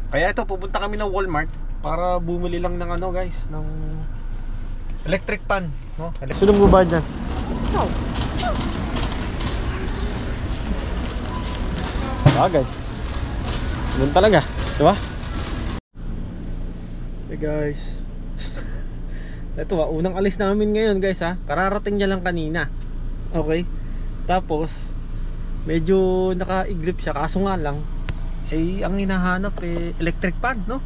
Kaya ito, pupunta kami ng Walmart para bumili lang ng ano guys, ng electric pan, no? Sino mo ba dyan? Bagay. Ganun talaga, di ba? Hey guys. Ito unang alis namin ngayon guys ha. Kararating niya lang kanina. Okay. Tapos medyo naka-igrip siya, kaso nga lang ang hinahanap electric pan, no?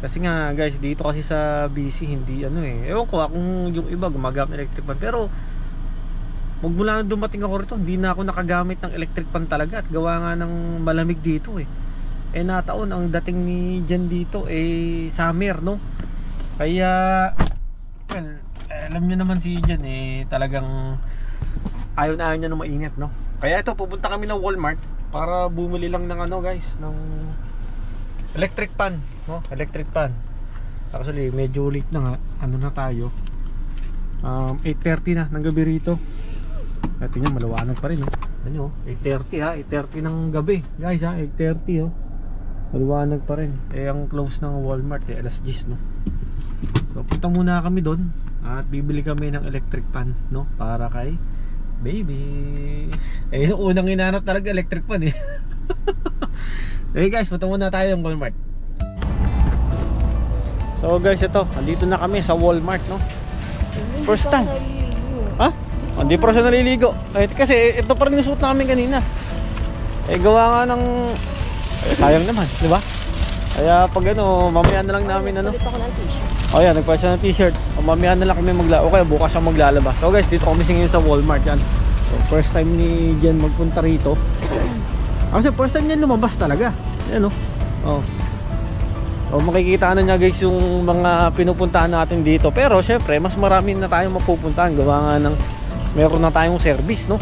Kasi nga guys, dito kasi sa BC hindi ewan ko kung yung iba gumagamit electric pan, pero magmula na dumating ako rito, hindi na ako nakagamit ng electric pan talaga, at gawa nga ng malamig dito nataon ang dating ni Jen dito summer, no? Kaya well, alam niyo naman si Jen talagang ayaw na ayaw niya na mainit, no? Kaya ito, pupunta kami ng Walmart para bumili lang ng ano guys, ng electric pan, no? Electric pan. Actually medyo late na nga, na tayo, 8:30 na ng gabi rito. At tingnan, malawanag pa rin, no? Ano, 8:30 8:30 ng gabi guys, 8:30 malawanag pa rin. Ang close ng Walmart alas 10, no? So punta muna kami doon at bibili kami ng electric pan, no? Para kay baby. Yung unang hinanap talaga electric pan Okay guys, punta muna tayo ng Walmart. So guys, ito, andito na kami sa Walmart, no? First time. Ha? Hindi pa siya naliligo. Kasi ito pa rin yung suot namin kanina. Gawa nga ng sayang naman, di ba? Kaya pag mamaya na lang namin yan, nagpalit siya ng t-shirt. Mamaya na lang kami o kaya bukas siya maglalaba. So guys, dito kami ngayon sa Walmart yan. So first time ni Jen magpunta rito. Kasi first time niya lumabas talaga. Yan So makikita na niya guys yung mga pinupuntahan natin dito. Pero syempre mas marami na tayong mapupuntahan. Gawa nga ng meron na tayong service, no?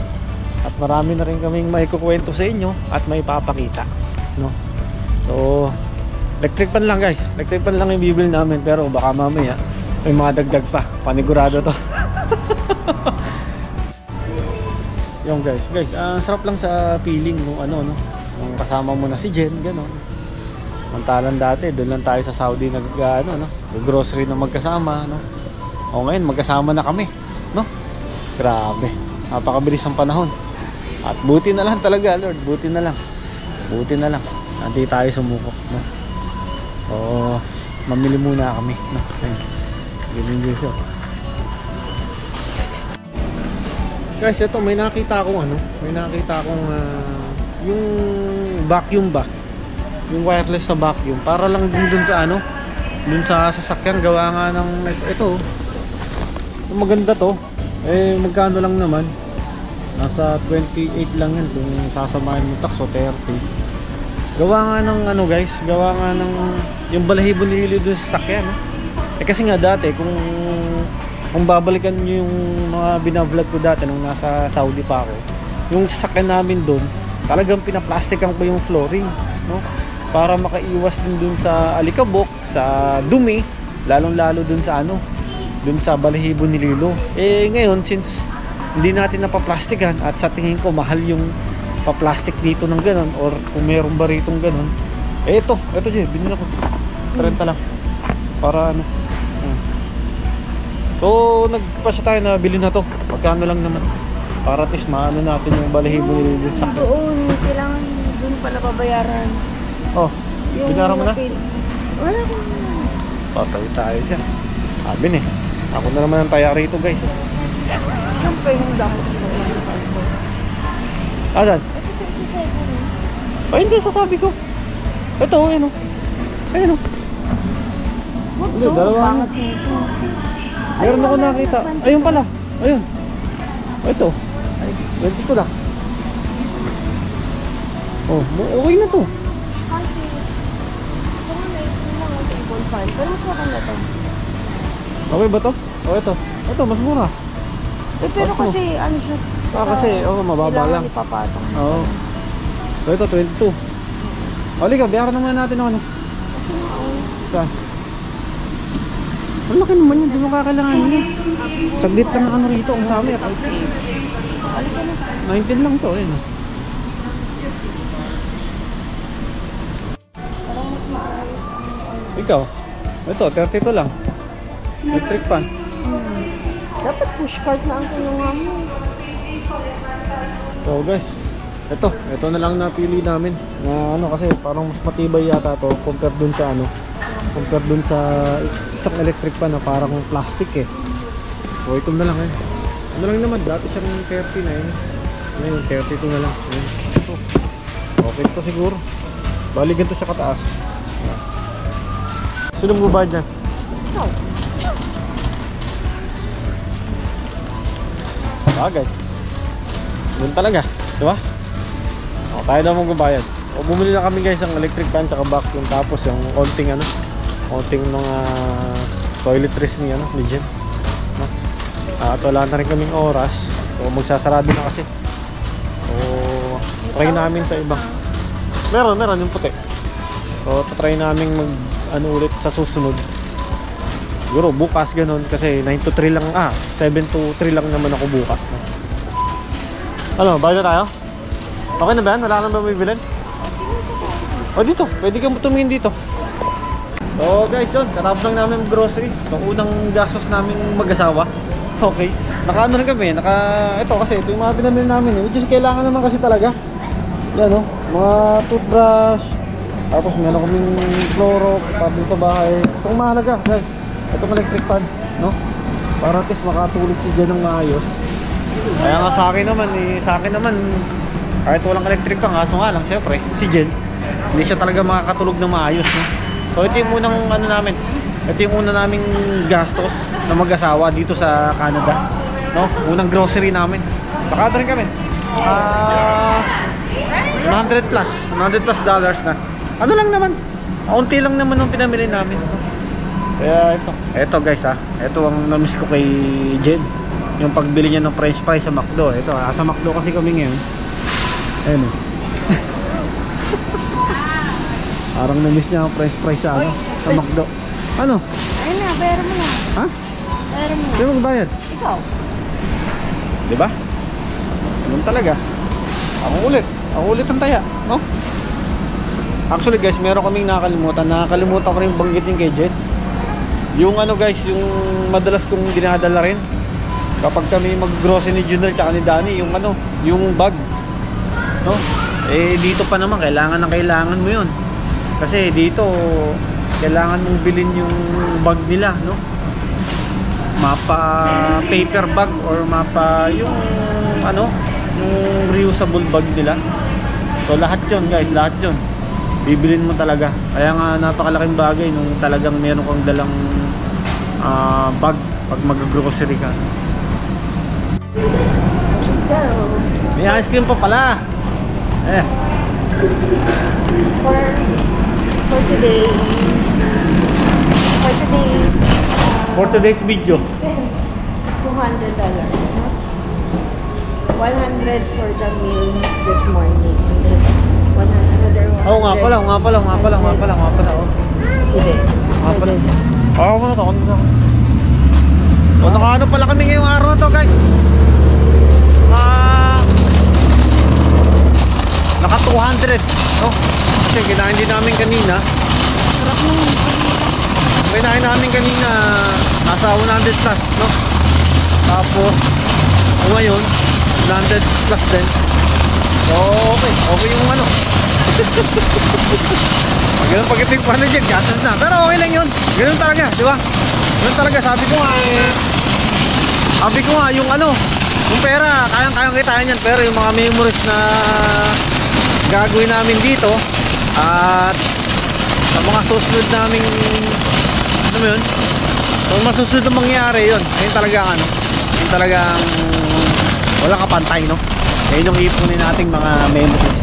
At marami na rin kaming maikukwento sa inyo at may papakita, no? So electric pan lang guys, electric pan lang yung bibili namin, pero baka mamaya may mga dagdag pa, panigurado to. Yung guys, sarap lang sa feeling no, yung kasama mo na si Jen, gano'n. Mantalan dati, doon lang tayo sa Saudi grocery na magkasama, no? O ngayon magkasama na kami, no? Grabe, napakabilis ang panahon. At buti na lang talaga, Lord, buti na lang. Hindi tayo sumukok, no? So, mamili muna kami, no? Guys, ito may nakita akong yung vacuum ba? Yung wireless sa vacuum. Para lang din dun sa dun sa sasakyan, gawa nga ng ito. Maganda to. Magkano lang naman? Nasa 28 lang yan kung sasamahin mo tax, so 30. Gawa nga ng guys, yung balahibo nililo dun sa sakyan, no? Kasi nga dati kung babalikan nyo yung mga binavlog ko dati nung nasa Saudi pa ako, yung sasakyan namin dun talagang pinaplastikan ko yung flooring, no? Para makaiwas din dun sa alikabok, sa dumi, lalong lalo dun sa dun sa balahibo nililo. Ngayon since hindi natin napaplastikan at sa tingin ko mahal yung pa-plastic dito ng ganon, or kung meron ba ritong ganon, ito dyan, binili ko 30 lang para so nagpasya tayo na bilhin na to, pagkano lang naman, para at least maano natin yung balahibo nililo sa akin. Kailangan doon pala babayaran. Binayaran mo na? Wala ko. Patay tayo dyan. Sabi ako na naman ang taya rito guys. Siyempre yung dapat Asan? Hindi, sasabi ko. Ito, ayun. Dalawa. Meron ako nakita. Ayun pala. Ayun. Ito. 20 lang. Okay na to. Pero mas maganda to. Okay ba to? Ito, mas mura. Pero kasi siya. Kasi mababa lang. Ipapatong. Ito 22. Halika, bayaran naman natin ng Saan? Ang laki naman yun, di mo kakailangan yun. Saglit lang ang rito, ang summer. 19 lang to, ayun. Parang mas Ikaw? Ito, 32 lang. Electric fan. Dapat push cart na ang kinuha mo. So guys, ito na lang napili namin. Na ano kasi parang mas matibay yata to compare dun sa compare dun sa isang electric fan na parang plastic eh. So ito na lang eh. Ano lang naman, dati siyang 30 na yun. Ngayon, 32 na lang. Ayun. Ito. Okay to siguro. Bali ganito siya kataas. Sino bubad dyan? Ikaw. Bagay. Doon talaga, di ba? O, tayo daw magbabayad. O, bumili na kami guys ng electric fan tsaka vacuum, tapos yung konting mga toiletries ni Jen. No? At wala na rin kaming oras. So magsasarado na kasi. So try namin sa iba. Meron yung puti. So try namin ulit sa susunod. Siguro bukas ganun kasi 9 to 3 lang 7 to 3 lang naman ako bukas no? Ano, bayad na tayo? Okay na ba yan? Wala na ba may bilhin? O dito, pwede ka tumingin dito. So guys yun, katapos lang namin grocery. Itong unang gastos namin mag-asawa. Okay, naka-ano rin kami, ito kasi ito yung mga pinamili namin which is kailangan naman kasi talaga. Yan o, mga toothbrush. Tapos meron kaming Clorox para din sa bahay. Itong mahalaga guys, itong electric fan, no? Para at least makatulog si Jen ng maayos. Kaya nga sa akin naman kahit walang electric fan, kaso nga lang syempre si Jen hindi siya talaga makakatulog ng maayos, no? So ito yung unang namin. Ito yung una naming gastos na mag-asawa dito sa Canada, no? Unang grocery namin. Bakada rin kami. 100 plus dollars na. Ano lang naman, kaunti lang naman yung pinamili namin. Kaya ito guys ito ang namiss ko kay Jen. Yung pagbili niya ng french fries sa McDo. Ito, sa McDo kasi kami ngayon. Ayun eh. Parang namiss niya ang french fries sa McDo. Ano? Ayun na, bayaran mo na. Ha? Bayaran mo na. Sino magbayad? Ikaw. Diba? Ganun talaga. Ako ulit ang taya, no? Actually guys, meron kaming nakakalimutan ko rin banggitin kay Jen. Yung guys, yung madalas kong dinadala rin kapag kami mag-grocery ni Junel tsaka ni Danny, yung bag, no? Eh dito pa naman kailangan mo yun. Kasi dito kailangan mong bilhin yung bag nila, no? Mapa paper bag or mapa yung yung reusable bag nila. So lahat 'yon guys, lahat 'yon bibilin mo talaga. Kaya nga napakalaking bagay nung talagang meron kang dalang bag pag mag-grocery ka. May ice cream pa pala. For today's video. $200, no? 100 for the meal this morning. Another 100. Oo nga pala. Oh. Today. Nga pala. Ako na to. Nakaano pala kami ngayong araw na to guys. Naka 200. No? Kasi kinain din namin kanina. Sarap naman. Kinain namin kanina nasa 100 plus, no? Tapos ngayon 100 plus din. So okay yung ganun pag-itig pa na dyan, gastos na. Pero okay lang yun. Ganun talaga, di ba? Ganun talaga, sabi ko nga yung yung pera, kayang kitain yan. Pero yung mga memories na gagawin namin dito at sa mga susunod naming yun, so masusunod na mangyari yun. Yun talagang yun talagang walang kapantay, no? Kaya yung ipunin nating mga memories.